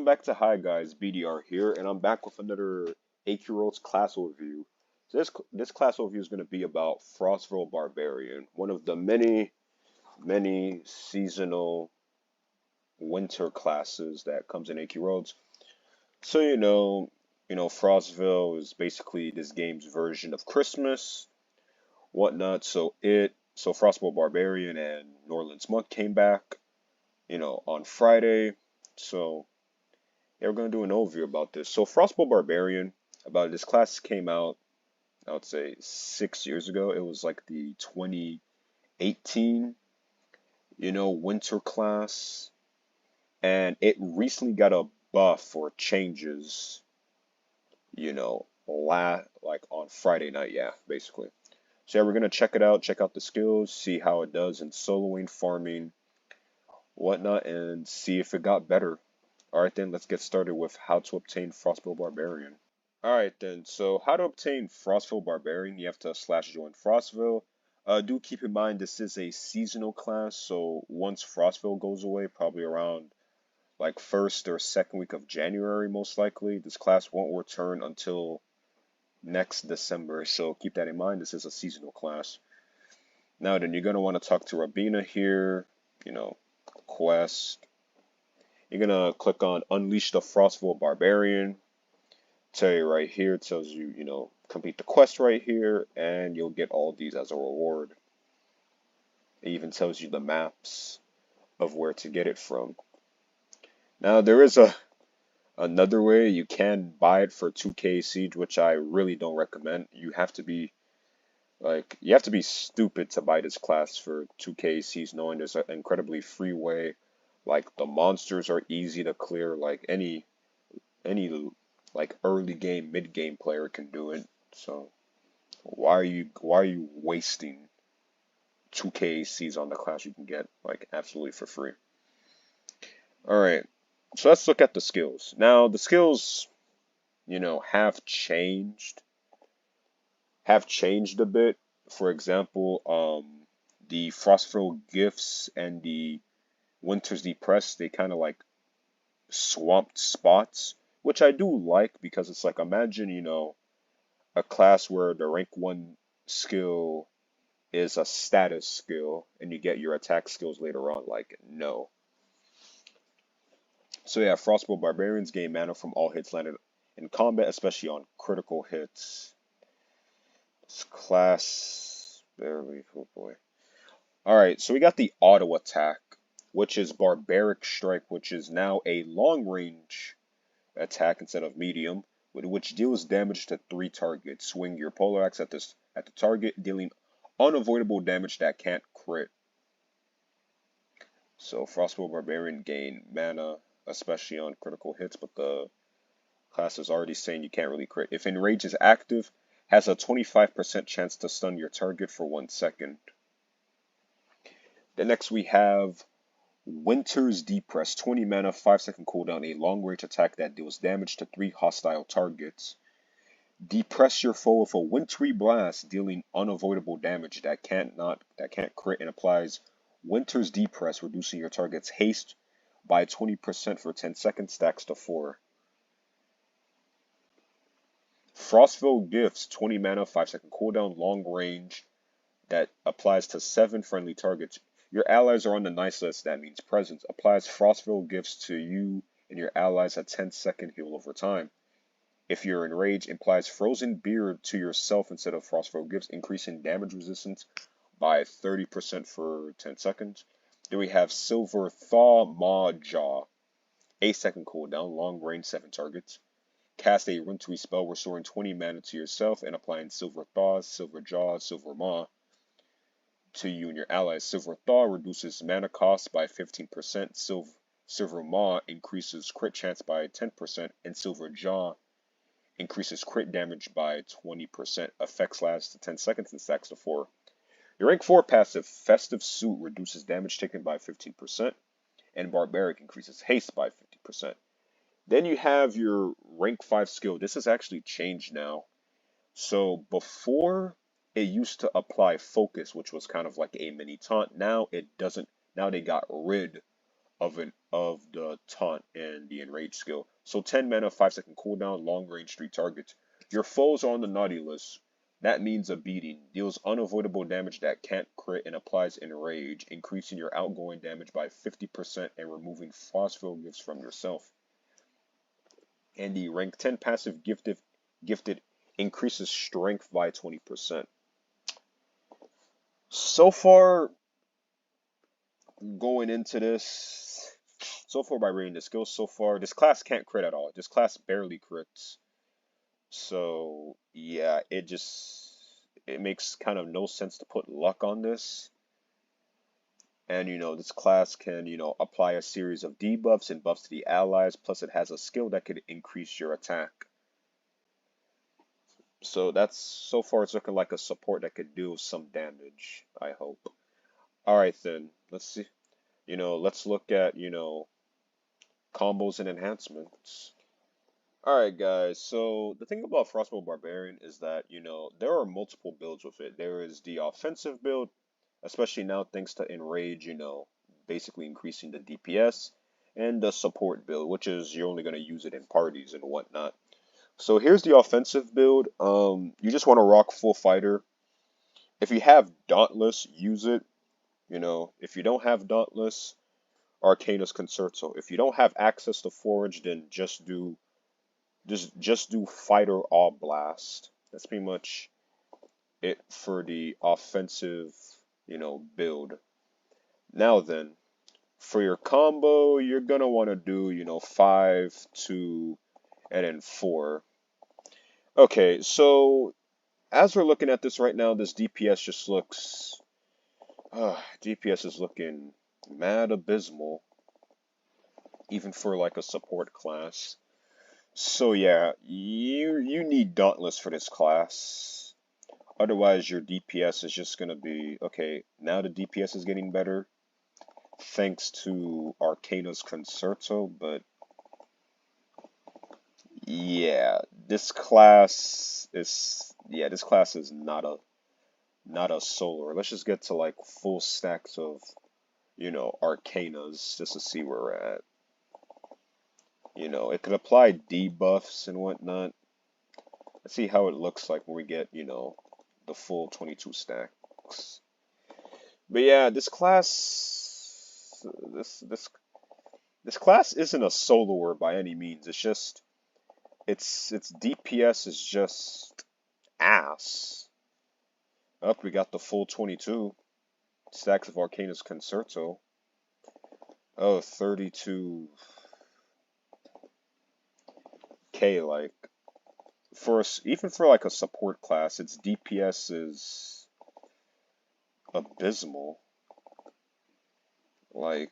Welcome back to Hi Guys, BDR here, and I'm back with another AQW's class overview. So this class overview is going to be about Frostval Barbarian, one of the many seasonal winter classes that comes in AQWs. So Frostville is basically this game's version of Christmas, whatnot. So Frostval Barbarian and Norland's Monk came back, on Friday. So yeah, we're going to do an overview about this. So Frostval Barbarian, about this class came out, I would say 6 years ago. It was like the 2018, winter class. And it recently got a buff or changes, like on Friday night, yeah, basically. So yeah, we're going to check it out, check out the skills, see how it does in soloing, farming, whatnot, and see if it got better. Alright then, let's get started with how to obtain Frostval Barbarian. Alright then, so how to obtain Frostval Barbarian, you have to /join Frostville. Do keep in mind this is a seasonal class, so once Frostville goes away, probably around like 1st or 2nd week of January most likely, this class won't return until next December, so keep that in mind, this is a seasonal class. Now then, you're going to want to talk to Rabina here, quest. You're going to click on Unleash the Frostval Barbarian. Tell you right here, it tells you, complete the quest right here, and you'll get all these as a reward. It even tells you the maps of where to get it from. Now, there is another way. You can buy it for 2K Siege, which I really don't recommend. You have to be stupid to buy this class for 2K Siege, knowing there's an incredibly free way. Like, the monsters are easy to clear, like any like early game, mid game player can do it. So why are you wasting 2K Cs on the class you can get like absolutely for free? Alright, so let's look at the skills. Now the skills, have changed a bit. For example, the Frostval Gifts and the Winter's Depressed, they kind of like swamped spots, which I do like because it's like, imagine, a class where the rank 1 skill is a status skill and you get your attack skills later on. Like, no. So yeah, Frostval Barbarians gain mana from all hits landed in combat, especially on critical hits. This class, barely, oh boy. Alright, so we got the auto attack, which is Barbaric Strike, which is now a long range attack instead of medium, which deals damage to 3 targets. Swing your polar axe at the target, dealing unavoidable damage that can't crit. So Frostval Barbarian gain mana, especially on critical hits, but the class is already saying you can't really crit. If Enrage is active, has a 25% chance to stun your target for 1 second. Then next we have Winter's Depress, 20 mana, 5-second cooldown, a long-range attack that deals damage to 3 hostile targets. Depress your foe with a Wintry Blast, dealing unavoidable damage that can't crit, and applies Winter's Depress, reducing your target's haste by 20% for 10 seconds, stacks to 4. Frostville Gifts, 20 mana, 5-second cooldown, long range, that applies to 7 friendly targets. Your allies are on the nice list, that means presence. Applies Frostville Gifts to you and your allies at 10-second heal over time. If you're enraged, implies Frozen Beard to yourself instead of Frostville Gifts, increasing damage resistance by 30% for 10 seconds. Then we have Silver Thaw Maw Jaw, 8-second cooldown, long range, 7 targets. Cast a Wintry spell restoring 20 mana to yourself and applying Silver Thaw, Silver Jaw, Silver Maw to you and your allies. Silver Thaw reduces mana cost by 15%, Silver Maw increases crit chance by 10%, and Silver Jaw increases crit damage by 20%. Effects last to 10 seconds and stacks to 4. Your rank 4 passive, Festive Suit, reduces damage taken by 15%, and Barbaric increases haste by 50%. Then you have your rank 5 skill. This has actually changed now. So before, it used to apply Focus, which was kind of like a mini taunt. Now it doesn't. Now they got rid of the taunt and the enrage skill. So 10 mana, 5-second cooldown, long range 3 targets. Your foes are on the naughty list. That means a beating. Deals unavoidable damage that can't crit and applies enrage, increasing your outgoing damage by 50% and removing Frostval gifts from yourself. And the rank 10 passive gifted increases strength by 20%. So far, going into this, so far by reading the skills so far, this class can't crit at all. This class barely crits. So yeah, it makes kind of no sense to put luck on this. And this class can, apply a series of debuffs and buffs to the allies, plus it has a skill that could increase your attack. So so far it's looking like a support that could do some damage, I hope. Alright then, let's see. Let's look at, combos and enhancements. Alright guys, so the thing about Frostval Barbarian is that, there are multiple builds with it. There is the offensive build, especially now thanks to Enrage, basically increasing the DPS, and the support build, which is you're only going to use it in parties and whatnot. So here's the offensive build. You just want to rock full fighter. If you have Dauntless, use it. If you don't have Dauntless, Arcana's Concerto. If you don't have access to Forge, then just do Fighter All Blast. That's pretty much it for the offensive, build. Now then, for your combo, you're gonna want to do, 5, 2, and then 4. Okay, so as we're looking at this right now, this DPS just looks, DPS is looking mad abysmal, even for like a support class. So yeah, you need Dauntless for this class. Otherwise, your DPS is just gonna be, okay, now the DPS is getting better thanks to Arcana's Concerto, but yeah, this class is not a solar. Let's just get to like full stacks of, Arcanas just to see where we're at. It could apply debuffs and whatnot. Let's see how it looks like when we get, the full 22 stacks. But yeah, this class isn't a soloer by any means. It's just its DPS is just ass. Up, we got the full 22 stacks of Arcana's Concerto. Oh, 32k, like even for like a support class, its DPS is abysmal. Like,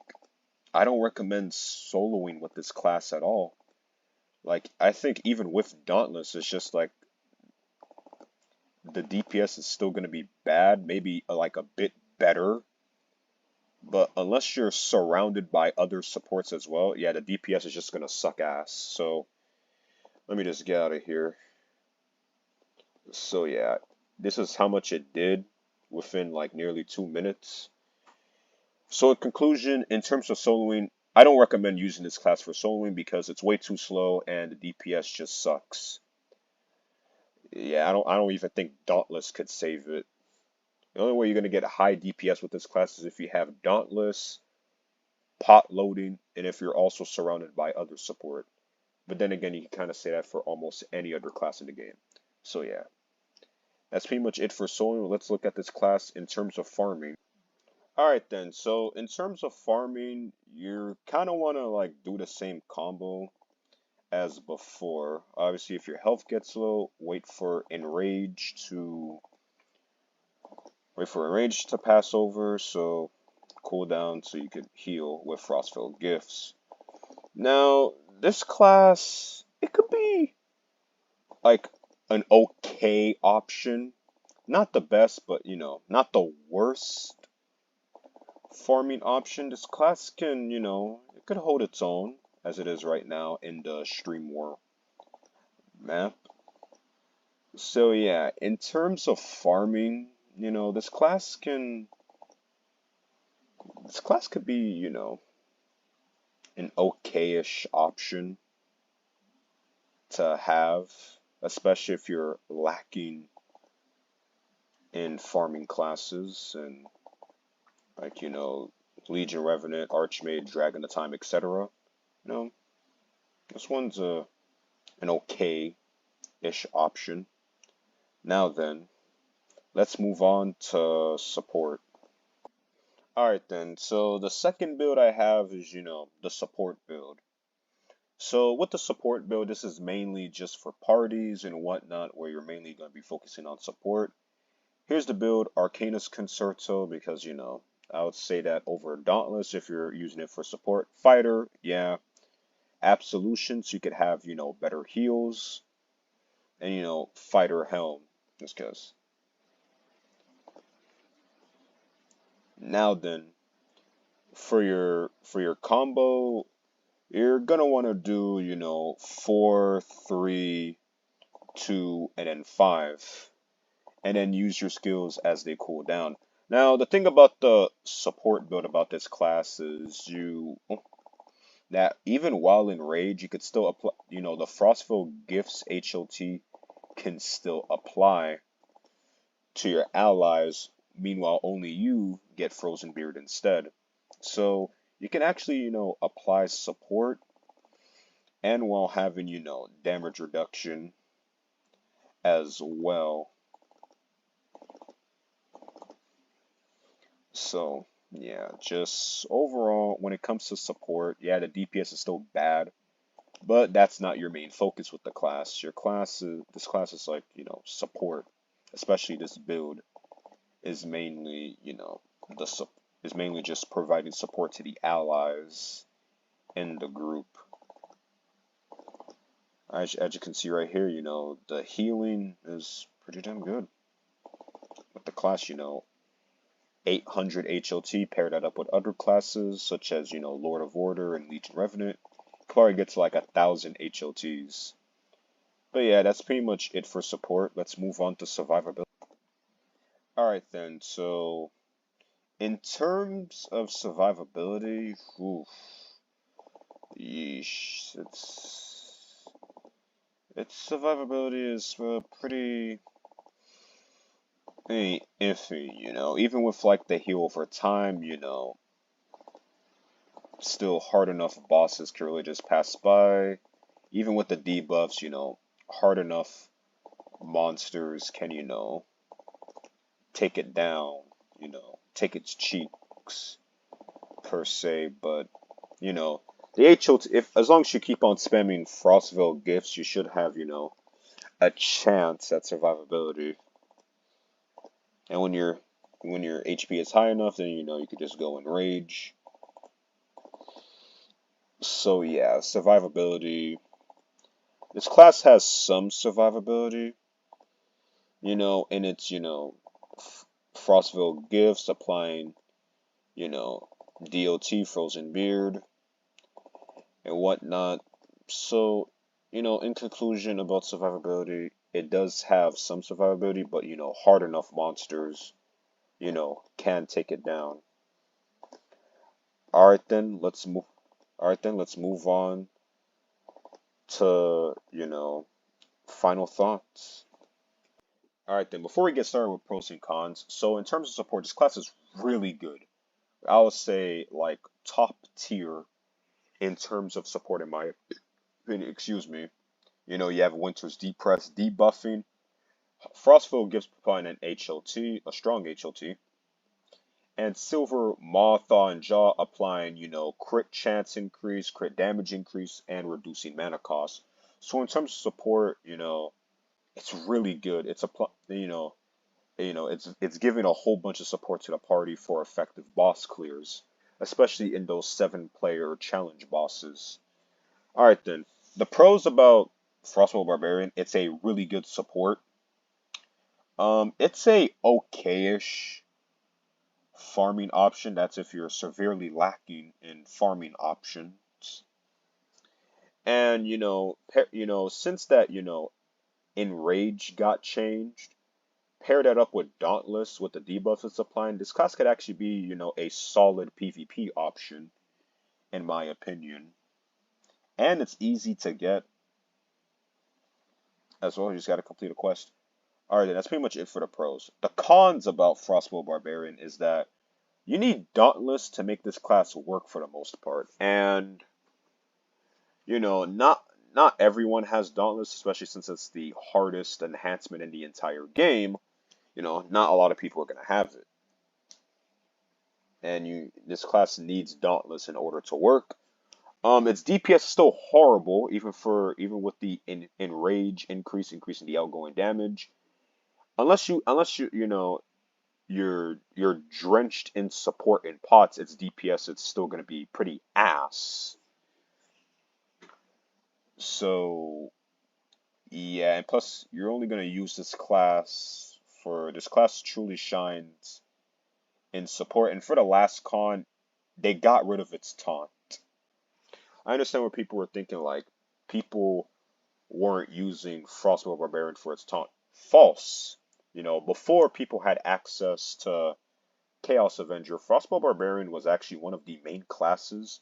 I don't recommend soloing with this class at all. Like, I think even with Dauntless, it's just like the DPS is still going to be bad, maybe like a bit better. But unless you're surrounded by other supports as well, yeah, the DPS is just going to suck ass. So let me just get out of here. So yeah, this is how much it did within like nearly 2 minutes. So in conclusion, in terms of soloing, I don't recommend using this class for soloing because it's way too slow and the DPS just sucks. Yeah, I don't even think Dauntless could save it. The only way you're gonna get a high DPS with this class is if you have Dauntless, pot loading, and if you're also surrounded by other support. But then again, you can kind of say that for almost any other class in the game. So yeah, that's pretty much it for soloing. Let's look at this class in terms of farming. Alright then, so in terms of farming, you kind of want to like do the same combo as before. Obviously, if your health gets low, wait for Enrage to pass over, so cooldown so you can heal with Frostval gifts. Now, this class, it could be like an okay option. Not the best, but not the worst farming option. This class can, it could hold its own as it is right now in the Stream War map. So yeah, in terms of farming, this class could be, an okayish option to have, especially if you're lacking in farming classes and like, Legion Revenant, Archmage, Dragon of Time, etc. This one's an okay-ish option. Now then, let's move on to support. Alright then, so the second build I have is, the support build. So with the support build, this is mainly just for parties and whatnot, where you're mainly going to be focusing on support. Here's the build, Arcanus Concerto, because, I would say that over Dauntless if you're using it for support. Fighter, yeah. Absolution, so you could have, better heals. And, Fighter Helm, just because. Now then, for your combo, you're gonna want to do, 4, 3, 2, and then 5. And then use your skills as they cool down. Now, the thing about the support build about this class is that even while in rage, you could still apply, the Frostval Gifts HLT can still apply to your allies. Meanwhile, only you get Frozen Beard instead. So you can actually, apply support and while having, damage reduction as well. So, yeah, just overall, when it comes to support, yeah, the DPS is still bad, but that's not your main focus with the class. This class is like, support, especially this build is mainly, is mainly just providing support to the allies in the group. As you can see right here, the healing is pretty damn good with the class, 800 HLT, pair that up with other classes such as, Lord of Order and Legion Revenant. Clara gets like 1,000 HLTs. But yeah, that's pretty much it for support. Let's move on to survivability. Alright then, so in terms of survivability, yeesh, its survivability is pretty iffy, even with like the heal over time, still hard enough bosses can really just pass by. Even with the debuffs, hard enough monsters can, take it down, take its cheeks per se, but the HLT, as long as you keep on spamming Frostval gifts, you should have, a chance at survivability. And when your HP is high enough, then you could just go in rage. So yeah, survivability. This class has some survivability, in its, Frostville gifts, applying, DOT, Frozen Beard, and whatnot. So, in conclusion about survivability, it does have some survivability, but, hard enough monsters, can take it down. Alright then, let's move on to, final thoughts. Alright then, before we get started with pros and cons, so in terms of support, this class is really good. I would say like top tier in terms of support in my opinion, excuse me. You have Winter's Depress debuffing. Frostville gives applying an HLT, a strong HLT. And Silver Maw and Jaw applying, crit chance increase, crit damage increase, and reducing mana cost. So in terms of support, it's really good. It's it's giving a whole bunch of support to the party for effective boss clears, especially in those 7-player challenge bosses. Alright then, the pros about Frostval Barbarian, it's a really good support. It's a okayish farming option. That's if you're severely lacking in farming options. And since that, Enrage got changed, pair that up with Dauntless with the debuff it's applying, this class could actually be, a solid PvP option. in my opinion. And it's easy to get as well. You just got to complete a quest. All right, then that's pretty much it for the pros. The cons about Frostval Barbarian is that you need Dauntless to make this class work for the most part. And, not everyone has Dauntless, especially since it's the hardest enhancement in the entire game. Not a lot of people are going to have it. And this class needs Dauntless in order to work. Its DPS is still horrible, even with the enrage increasing the outgoing damage. Unless you're drenched in support in pots, its DPS it's still gonna be pretty ass. So yeah, and plus you're only gonna use this class truly shines in support. And for the last con, they got rid of its taunt. I understand what people were thinking, like people weren't using Frostval Barbarian for its taunt. False. Before people had access to Chaos Avenger, Frostval Barbarian was actually one of the main classes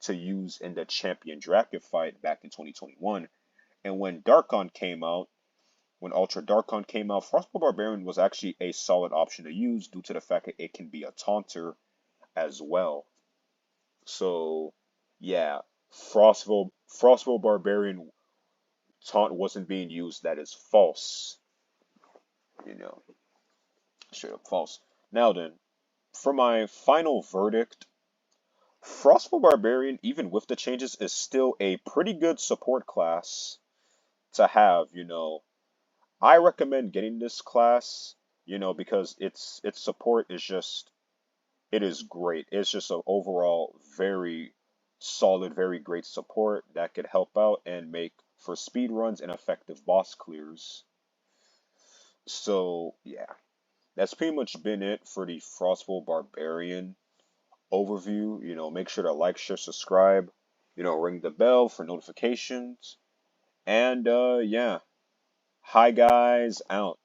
to use in the Champion Draken fight back in 2021. And when when Ultra Darkon came out, Frostval Barbarian was actually a solid option to use due to the fact that it can be a taunter as well. So, yeah, Frostval Barbarian taunt wasn't being used. That is false. Straight up false. Now then, for my final verdict, Frostval Barbarian, even with the changes, is still a pretty good support class to have. I recommend getting this class, because its support it is great. It's just an overall very solid, very great support that could help out and make for speed runs and effective boss clears. So yeah, that's pretty much been it for the Frostval Barbarian overview. Make sure to like, share, subscribe, ring the bell for notifications. And yeah, hi guys, out.